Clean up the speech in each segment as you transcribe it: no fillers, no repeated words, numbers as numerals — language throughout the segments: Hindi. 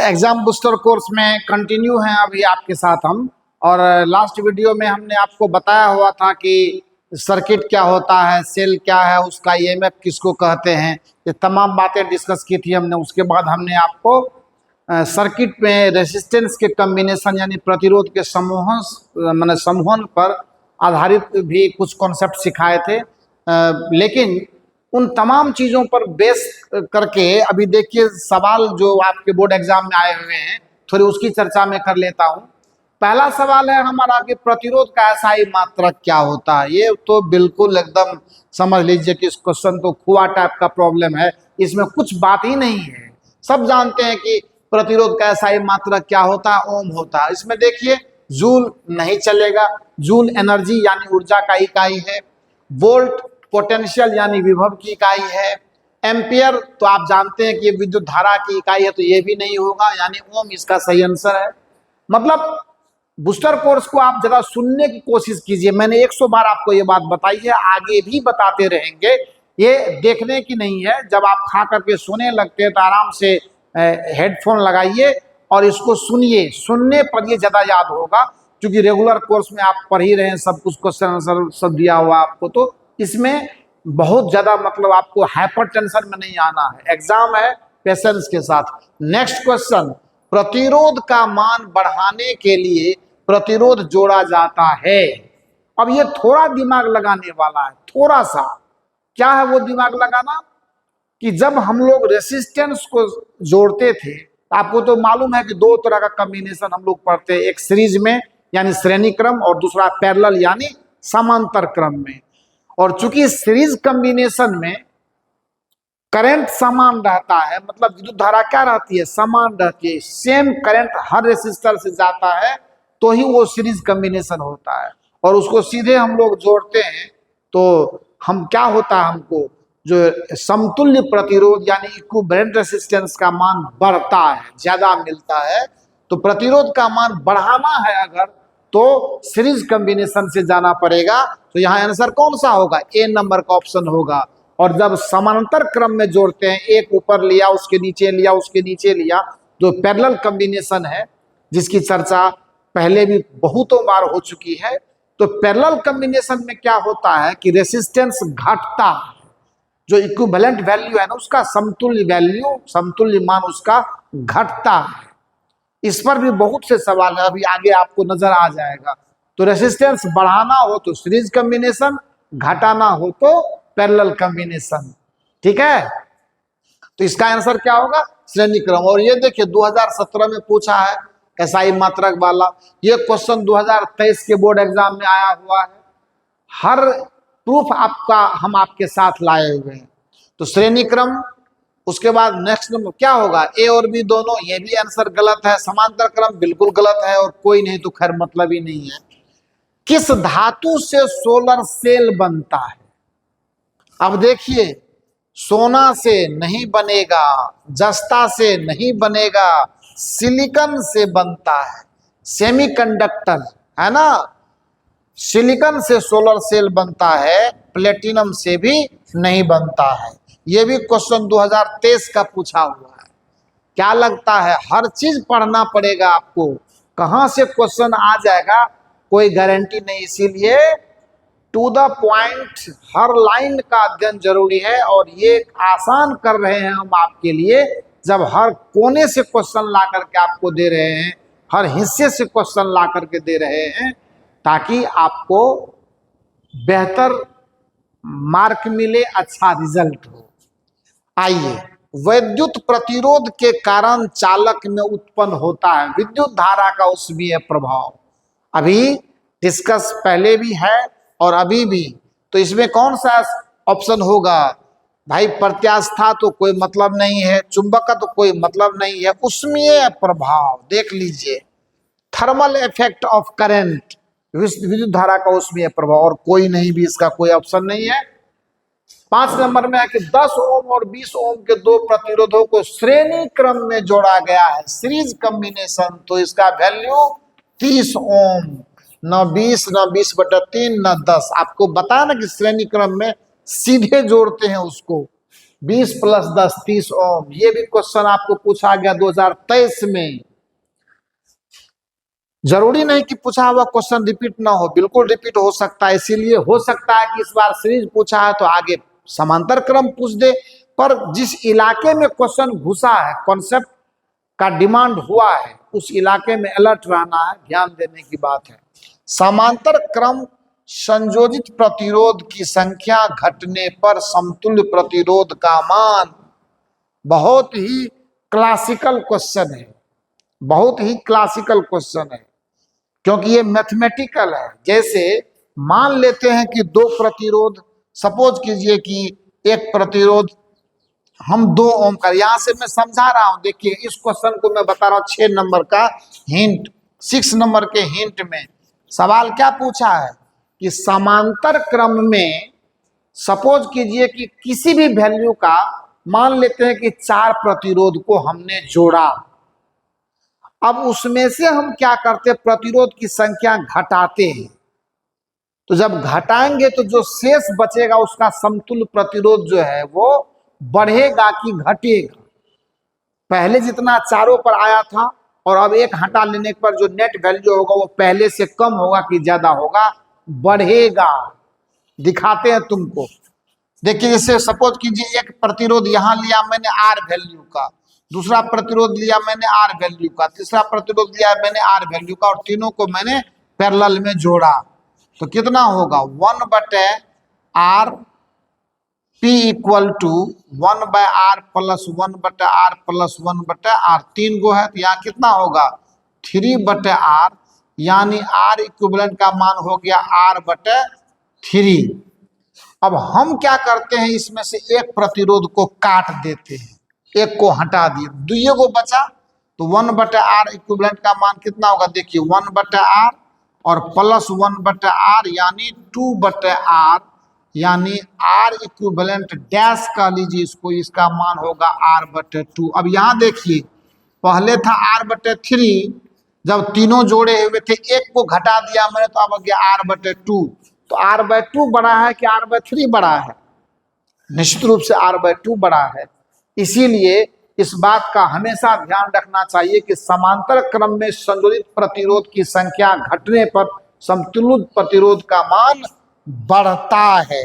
एग्जाम बूस्टर कोर्स में कंटिन्यू हैं अभी आपके साथ हम। और लास्ट वीडियो में हमने आपको बताया हुआ था कि सर्किट क्या होता है, सेल क्या है, उसका ईएमएफ किसको कहते हैं, ये तमाम बातें डिस्कस की थी हमने। उसके बाद हमने आपको सर्किट में रेसिस्टेंस के कॉम्बिनेशन यानी प्रतिरोध के समूहन पर आधारित भी कुछ कॉन्सेप्ट सिखाए थे। लेकिन उन तमाम चीज़ों पर बेस करके अभी देखिए सवाल जो आपके बोर्ड एग्जाम में आए हुए हैं, थोड़ी उसकी चर्चा में कर लेता हूं। पहला सवाल है हमारा कि प्रतिरोध का एसआई मात्रक क्या होता है। ये तो बिल्कुल एकदम समझ लीजिए कि इस क्वेश्चन तो खुआ टाइप का प्रॉब्लम है, इसमें कुछ बात ही नहीं है। सब जानते हैं कि प्रतिरोध का एसआई मात्रक क्या होता है, ओम होता है। इसमें देखिए जूल नहीं चलेगा, जूल एनर्जी यानी ऊर्जा का इकाई है, वोल्ट पोटेंशियल यानी विभव की इकाई है, एम्पियर तो आप जानते हैं कि ये विद्युत धारा की इकाई है, तो ये भी नहीं होगा, यानी ओम इसका सही आंसर है। मतलब बूस्टर कोर्स को आप जरा सुनने की कोशिश कीजिए। मैंने 100 बार आपको ये बात बताई है, आगे भी बताते रहेंगे। ये देखने की नहीं है। जब आप खा करके सोने लगते हैं तो आराम से हेडफोन लगाइए और इसको सुनिए। सुनने पर ये ज्यादा याद होगा, क्योंकि रेगुलर कोर्स में आप पढ़ ही रहे हैं, सब कुछ क्वेश्चन आंसर सब दिया हुआ आपको, तो इसमें बहुत ज्यादा मतलब आपको हाइपर टेंशन में नहीं आना है। एग्जाम है, पेशेंस के साथ। नेक्स्ट क्वेश्चन, प्रतिरोध का मान बढ़ाने के लिए प्रतिरोध जोड़ा जाता है। अब ये थोड़ा दिमाग लगाने वाला है, थोड़ा सा। क्या है वो दिमाग लगाना कि जब हम लोग रेसिस्टेंस को जोड़ते थे, आपको तो मालूम है कि दो तरह का कॉम्बिनेशन हम लोग पढ़ते हैं, एक सीरीज में यानी श्रेणी क्रम और दूसरा पैरेलल यानी समांतर क्रम में। और चूंकि सीरीज कॉम्बिनेशन में करंट समान रहता है, मतलब विद्युत धारा क्या रहती है, समान रहती है, सेम करंट हर रेसिस्टर से जाता है, तो ही वो सीरीज कॉम्बिनेशन होता है। और उसको सीधे हम लोग जोड़ते हैं तो हम क्या होता है, हमको जो समतुल्य प्रतिरोध यानी इक्विवेलेंट रेसिस्टेंस का मान बढ़ता है, ज्यादा मिलता है। तो प्रतिरोध का मान बढ़ाना है अगर, तो सीरीज कॉम्बिनेशन से जाना पड़ेगा। तो यहाँ आंसर कौन सा होगा, ए नंबर का ऑप्शन होगा। और जब समांतर क्रम में जोड़ते हैं, एक ऊपर लिया, उसके नीचे लिया, उसके नीचे लिया, जो पैरेलल कॉम्बिनेशन है जिसकी चर्चा पहले भी बहुतों बार हो चुकी है, तो पैरेलल कॉम्बिनेशन में क्या होता है कि रेसिस्टेंस घटता है, जो इक्विवेलेंट वैल्यू है ना उसका समतुल्य वैल्यू, समतुल्य मान उसका घटता है। इस पर भी बहुत से सवाल है, अभी आगे आपको नजर आ जाएगा। तो रेसिस्टेंस बढ़ाना हो तो सीरीज कॉम्बिनेशन, घटाना हो तो पैरेलल कॉम्बिनेशन। ठीक है, तो इसका आंसर क्या होगा, श्रेणी क्रम। और ये देखिए 2017 में पूछा है एसआई मात्रक वाला, ये क्वेश्चन 2023 के बोर्ड एग्जाम में आया हुआ है। हर प्रूफ आपका हम आपके साथ लाए हुए हैं। तो श्रेणी क्रम, उसके बाद नेक्स्ट नंबर क्या होगा, ए और बी दोनों, ये भी आंसर गलत है। समांतर क्रम बिल्कुल गलत है, और कोई नहीं तो खैर मतलब ही नहीं है। किस धातु से सोलर सेल बनता है। अब देखिए, सोना से नहीं बनेगा, जस्ता से नहीं बनेगा, सिलिकॉन से बनता है, सेमीकंडक्टर है ना, सिलिकॉन से सोलर सेल बनता है, प्लेटिनम से भी नहीं बनता है। यह भी क्वेश्चन 2023 का पूछा हुआ है। क्या लगता है, हर चीज पढ़ना पड़ेगा आपको, कहां से क्वेश्चन आ जाएगा कोई गारंटी नहीं। इसीलिए टू द पॉइंट हर लाइन का अध्ययन जरूरी है। और ये आसान कर रहे हैं हम आपके लिए, जब हर कोने से क्वेश्चन ला करके आपको दे रहे हैं, हर हिस्से से क्वेश्चन ला करके दे रहे हैं, ताकि आपको बेहतर मार्क मिले, अच्छा रिजल्ट हो। आइए, विद्युत प्रतिरोध के कारण चालक में उत्पन्न होता है विद्युत धारा का उसमें प्रभाव। अभी डिस्कस पहले भी है और अभी भी। तो इसमें कौन सा ऑप्शन होगा भाई, प्रत्यास्था तो कोई मतलब नहीं है, चुंबक का तो कोई मतलब नहीं है, उसमें प्रभाव देख लीजिए, थर्मल इफेक्ट ऑफ करंट, विद्युत धारा का उसमें प्रभाव, और कोई नहीं भी, इसका कोई ऑप्शन नहीं है। 5 नंबर में है कि 10 ओम और 20 ओम के दो प्रतिरोधों को श्रेणी क्रम में जोड़ा गया है, सीरीज कॉम्बिनेशन, तो इसका वैल्यू 30 ओम, न 20 न 20/3 न 10। आपको बताया ना कि श्रेणी क्रम में सीधे जोड़ते हैं उसको, 20 + 10 30 ओम। ये भी क्वेश्चन आपको पूछा गया 2023 में। जरूरी नहीं कि पूछा हुआ क्वेश्चन रिपीट ना हो, बिल्कुल रिपीट हो सकता है। इसीलिए हो सकता है कि इस बार सीरीज पूछा है तो आगे समांतर क्रम पूछ दे। पर जिस इलाके में क्वेश्चन घुसा है, कॉन्सेप्ट का डिमांड हुआ है, उस इलाके में अलर्ट रहना है, ध्यान देने की बात है। समांतर क्रम संयोजित प्रतिरोध की संख्या घटने पर समतुल्य प्रतिरोध का मान। बहुत ही क्लासिकल क्वेश्चन है, बहुत ही क्लासिकल क्वेश्चन है, क्योंकि ये मैथमेटिकल है। जैसे मान लेते हैं कि दो प्रतिरोध, सपोज कीजिए कि एक प्रतिरोध हम 2 ओम का, यहां से मैं समझा रहा हूं। देखिए इस क्वेश्चन को मैं बता रहा हूं 6 नंबर का हिंट, 6 नंबर के हिंट में सवाल क्या पूछा है कि समांतर क्रम में सपोज कीजिए कि किसी भी वैल्यू का, मान लेते हैं कि 4 प्रतिरोध को हमने जोड़ा। अब उसमें से हम क्या करते, प्रतिरोध की संख्या घटाते हैं। तो जब घटाएंगे तो जो शेष बचेगा उसका समतुल्य प्रतिरोध जो है वो बढ़ेगा कि घटेगा। पहले जितना चारों पर आया था और अब एक हटा लेने पर जो नेट वैल्यू होगा वो पहले से कम होगा कि ज्यादा होगा, बढ़ेगा। दिखाते हैं तुमको। देखिए जैसे सपोज कीजिए एक प्रतिरोध यहां लिया मैंने आर वैल्यू का, दूसरा प्रतिरोध लिया मैंने आर वैल्यू का, तीसरा प्रतिरोध लिया मैंने आर वैल्यू का, और तीनों को मैंने पैरेलल में जोड़ा। तो कितना होगा 1/r P = 1/r + 1/r + 1/r। 3 गो है तो यहाँ कितना होगा 3/r, यानी R इक्विवेलेंट का मान हो गया R/3। अब हम क्या करते हैं, इसमें से एक प्रतिरोध को काट देते हैं, एक को हटा दिए, 2 को बचा। तो 1/r इक्विवेलेंट का मान कितना होगा, देखिए 1/r और प्लस 1/r यानी 2/r, यानी R इक्विवेलेंट डैश का लीजिए इसको, इसका मान होगा R/2। अब यहाँ देखिए पहले था R/3, जब तीनों जोड़े हुए थे एक को घटा दिया मैंने तो अब गया R/2। तो R/2 बड़ा है कि R/3 बड़ा है, निश्चित रूप से R/2 बड़ा है। इसीलिए इस बात का हमेशा ध्यान रखना चाहिए कि समांतर क्रम में संयोजित प्रतिरोध की संख्या घटने पर समतुल्य प्रतिरोध का मान बढ़ता है।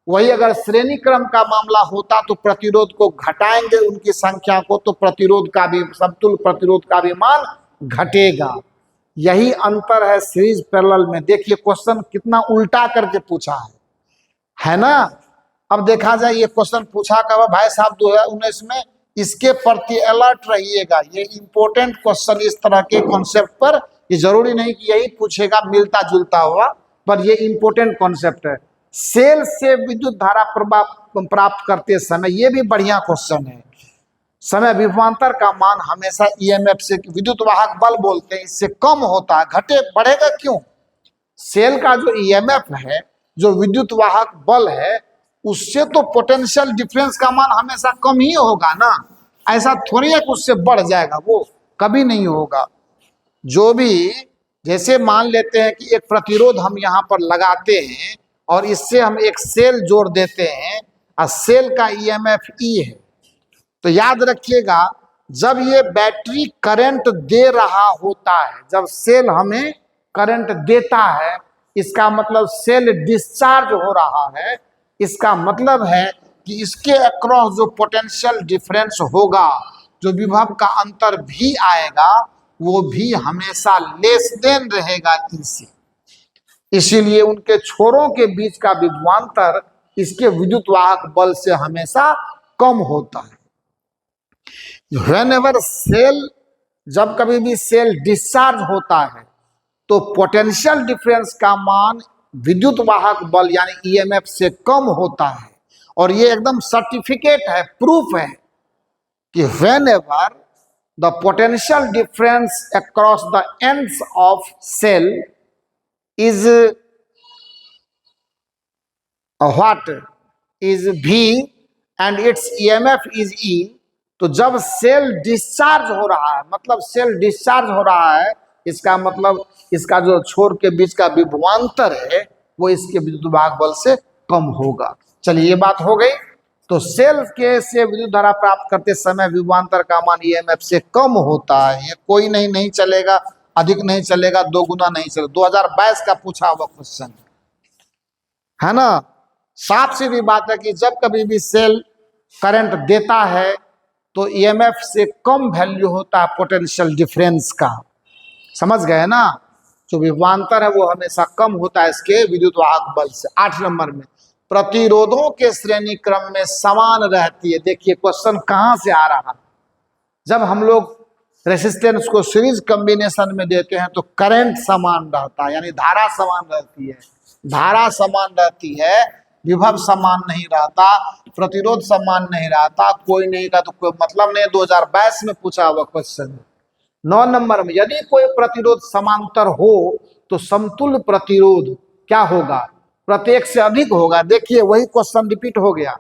वही अगर श्रेणी क्रम का मामला होता तो प्रतिरोध को घटाएंगे उनकी संख्या को, तो प्रतिरोध का भी, समतुल्य प्रतिरोध का भी मान घटेगा। यही अंतर है सीरीज पैरेलल में। देखिए क्वेश्चन कितना उल्टा करके पूछा है ना। अब देखा जाए ये क्वेश्चन पूछा कब भाई साहब 2019 में, इसके प्रति अलर्ट रहिएगा। ये इंपॉर्टेंट क्वेश्चन इस तरह के कॉन्सेप्ट पर, ये जरूरी नहीं कि यही पूछेगा मिलता जुलता हुआ, पर ये इंपॉर्टेंट कॉन्सेप्ट है। सेल से विद्युत धारा प्राप्त करते समय, ये भी बढ़िया क्वेश्चन है। समय विभवांतर का मान हमेशा ईएमएफ से, विद्युत वाहक बल बोलते हैं, इससे कम होता है। घटे बढ़ेगा क्यों, सेल का जो ईएमएफ है, जो विद्युत वाहक बल है, उससे तो पोटेंशियल डिफरेंस का मान हमेशा कम ही होगा ना। ऐसा थोड़ी है कि उससे बढ़ जाएगा, वो कभी नहीं होगा। जो भी, जैसे मान लेते हैं कि एक प्रतिरोध हम यहाँ पर लगाते हैं और इससे हम एक सेल जोड़ देते हैं और सेल का ईएमएफ ई है, तो याद रखिएगा जब ये बैटरी करंट दे रहा होता है, जब सेल हमें करंट देता है, इसका मतलब सेल डिस्चार्ज हो रहा है। इसका मतलब है कि इसके अक्रॉस जो पोटेंशियल डिफरेंस होगा, जो विभव का अंतर भी आएगा, वो भी हमेशा लेस देन रहेगा इनसे। इसीलिए उनके छोरों के बीच का विभवांतर इसके विद्युत वाहक बल से हमेशा कम होता है। Whenever सेल, जब कभी भी सेल डिस्चार्ज होता है तो पोटेंशियल डिफरेंस का मान विद्युत वाहक बल यानी ईएमएफ से कम होता है। और ये एकदम सर्टिफिकेट है, प्रूफ है कि whenever the potential difference across the ends of cell is what is V and its EMF is E, तो जब सेल डिस्चार्ज हो रहा है, मतलब सेल डिस्चार्ज हो रहा है, इसका मतलब इसका जो छोर के बीच का विभवांतर है वो इसके विद्युत वाहक बल से कम होगा। चलिए ये बात हो गई। तो सेल के से विद्युत धारा प्राप्त करते समय विभवांतर का मान ईएमएफ से कम होता है। ये कोई नहीं चलेगा, अधिक नहीं चलेगा, दो गुना नहीं चलेगा। 2022 का पूछा हुआ क्वेश्चन है ना। साफ सीधी बात है कि जब कभी भी सेल करंट देता है तो ईएमएफ से कम वैल्यू होता है पोटेंशियल डिफरेंस का। समझ गए ना। जो विभवांतर है वो हमेशा कम होता है इसके विद्युत वाहक बल से। 8 नंबर में प्रतिरोधों के श्रेणी क्रम में समान रहती है। देखिए क्वेश्चन कहां से आ रहा है। जब हम लोग रेसिस्टेंस को सीरीज कॉम्बिनेशन में देते हैं तो करंट समान रहता है, यानी धारा समान रहती है। धारा समान रहती है, विभव समान नहीं रहता, प्रतिरोध समान नहीं रहता, कोई नहीं का तो कोई मतलब नहीं। 2022 में पूछा हुआ क्वेश्चन। 9 नंबर में यदि कोई प्रतिरोध समांतर हो तो समतुल्य प्रतिरोध क्या होगा? प्रत्येक से अधिक होगा। देखिए वही क्वेश्चन रिपीट हो गया।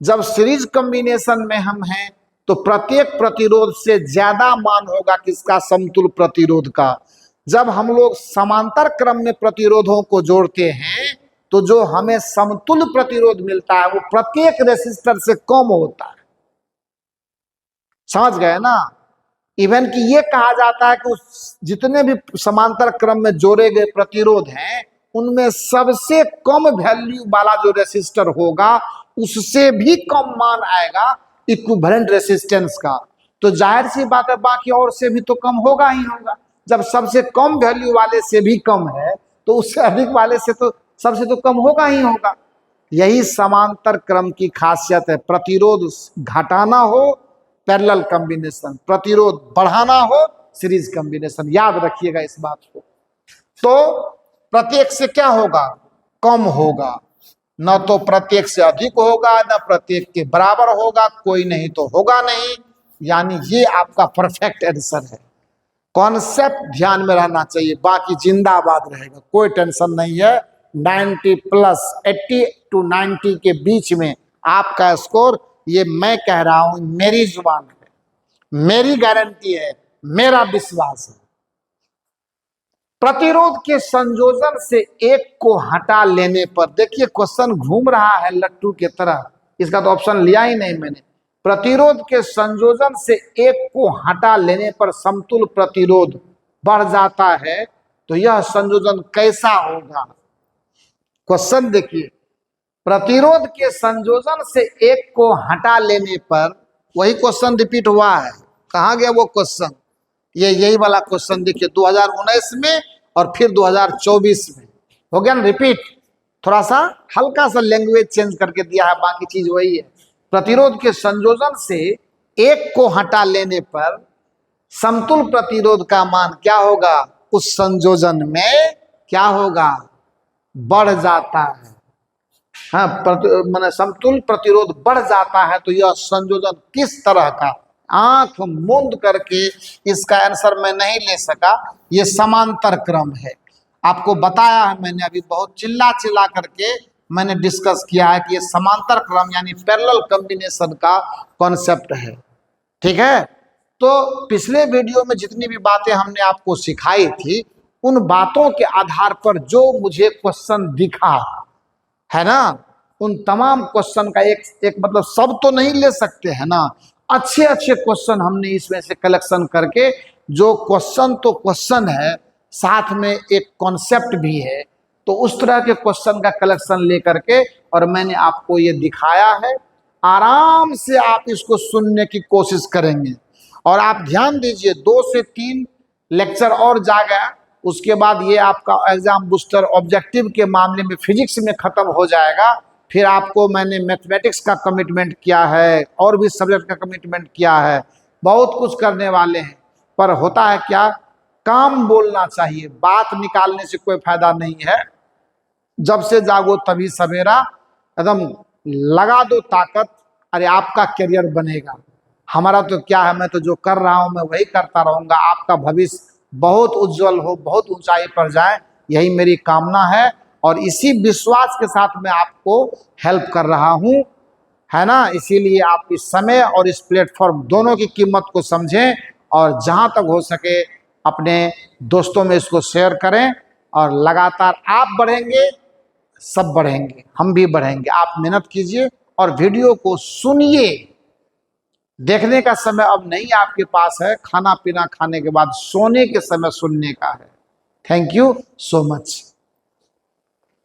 जब सीरीज कॉम्बिनेशन में हम हैं तो प्रत्येक प्रतिरोध से ज्यादा मान होगा किसका? समतुल्य प्रतिरोध का। जब हम लोग समांतर क्रम में प्रतिरोधों को जोड़ते हैं तो जो हमें समतुल्य प्रतिरोध मिलता है वो प्रत्येक रेसिस्टर से कम होता है। समझ गए ना। इवन कि ये कहा जाता है कि जितने भी समांतर क्रम में जोड़े गए प्रतिरोध हैं उनमें सबसे कम वैल्यू वाला जो रेसिस्टर होगा उससे भी कम मान आएगा इक्विवेलेंट रेसिस्टेंस का। तो जाहिर सी बात है बाकी और से भी तो कम होगा ही होगा। जब सबसे कम वैल्यू वाले से भी कम है तो उससे अधिक वाले से तो सबसे तो कम होगा ही होगा। यही समांतर क्रम की खासियत है। प्रतिरोध घटाना हो पैरेलल कॉम्बिनेशन, प्रतिरोध बढ़ाना हो सीरीज कॉम्बिनेशन। याद रखिएगा इस बात को। तो प्रत्येक से क्या होगा? कम होगा। न तो प्रत्येक से अधिक होगा न प्रत्येक के बराबर होगा, कोई नहीं तो होगा नहीं। यानी ये आपका परफेक्ट आंसर है। कॉन्सेप्ट ध्यान में रहना चाहिए, बाकी जिंदाबाद रहेगा, कोई टेंशन नहीं है। 90 प्लस 80 to 90 के बीच में आपका स्कोर, ये मैं कह रहा हूं, मेरी जुबान है, मेरी गारंटी है, मेरा विश्वास है। प्रतिरोध के संयोजन से एक को हटा लेने पर, देखिए क्वेश्चन घूम रहा है लट्टू की तरह, इसका तो ऑप्शन लिया ही नहीं मैंने। प्रतिरोध के संयोजन से एक को हटा लेने पर समतुल्य प्रतिरोध बढ़ जाता है, तो यह संयोजन कैसा होगा? क्वेश्चन देखिए, प्रतिरोध के संयोजन से एक को हटा लेने पर, वही क्वेश्चन रिपीट हुआ है। कहाँ गया वो क्वेश्चन? ये यही वाला क्वेश्चन देखिए 2019 में और फिर 2024 में हो गया ना रिपीट। थोड़ा सा हल्का सा लैंग्वेज चेंज करके दिया है, बाकी चीज वही है। प्रतिरोध के संयोजन से एक को हटा लेने पर समतुल्य प्रतिरोध का मान क्या होगा? उस संयोजन में क्या होगा? बढ़ जाता है। हाँ, माने समतुल्य प्रतिरोध बढ़ जाता है। तो यह संयोजन किस तरह का? आंख मूंद करके इसका आंसर मैं नहीं ले सका। ये समांतर क्रम है, आपको बताया है मैंने अभी, बहुत चिल्ला चिल्ला करके मैंने डिस्कस किया है कि ये समांतर क्रम यानी पैरेलल कॉम्बिनेशन का कॉन्सेप्ट है। ठीक है। तो पिछले वीडियो में जितनी भी बातें हमने आपको सिखाई थी उन बातों के आधार पर जो मुझे क्वेश्चन दिखा है ना, उन तमाम क्वेश्चन का एक मतलब सब तो नहीं ले सकते है ना, अच्छे अच्छे क्वेश्चन हमने इसमें से कलेक्शन करके, जो क्वेश्चन तो क्वेश्चन है साथ में एक कॉन्सेप्ट भी है, तो उस तरह के क्वेश्चन का कलेक्शन लेकर के और मैंने आपको ये दिखाया है। आराम से आप इसको सुनने की कोशिश करेंगे और आप ध्यान दीजिए 2 से 3 लेक्चर और जा गया, उसके बाद ये आपका एग्जाम बूस्टर ऑब्जेक्टिव के मामले में फिजिक्स में खत्म हो जाएगा। फिर आपको मैंने मैथमेटिक्स का कमिटमेंट किया है और भी सब्जेक्ट का कमिटमेंट किया है, बहुत कुछ करने वाले हैं। पर होता है क्या, काम बोलना चाहिए, बात निकालने से कोई फायदा नहीं है। जब से जागो तभी सवेरा, एकदम लगा दो ताकत, अरे आपका करियर बनेगा। हमारा तो क्या है, मैं तो जो कर रहा हूं मैं वही करता रहूंगा। आपका भविष्य बहुत उज्जवल हो, बहुत ऊंचाई पर जाए, यही मेरी कामना है और इसी विश्वास के साथ मैं आपको हेल्प कर रहा हूं, है ना। इसीलिए आप इस समय और इस प्लेटफॉर्म दोनों की कीमत को समझें और जहां तक हो सके अपने दोस्तों में इसको शेयर करें। और लगातार आप बढ़ेंगे, सब बढ़ेंगे, हम भी बढ़ेंगे। आप मेहनत कीजिए और वीडियो को सुनिए। देखने का समय अब नहीं आपके पास है, खाना पीना खाने के बाद सोने के समय सुनने का है। Thank you so much.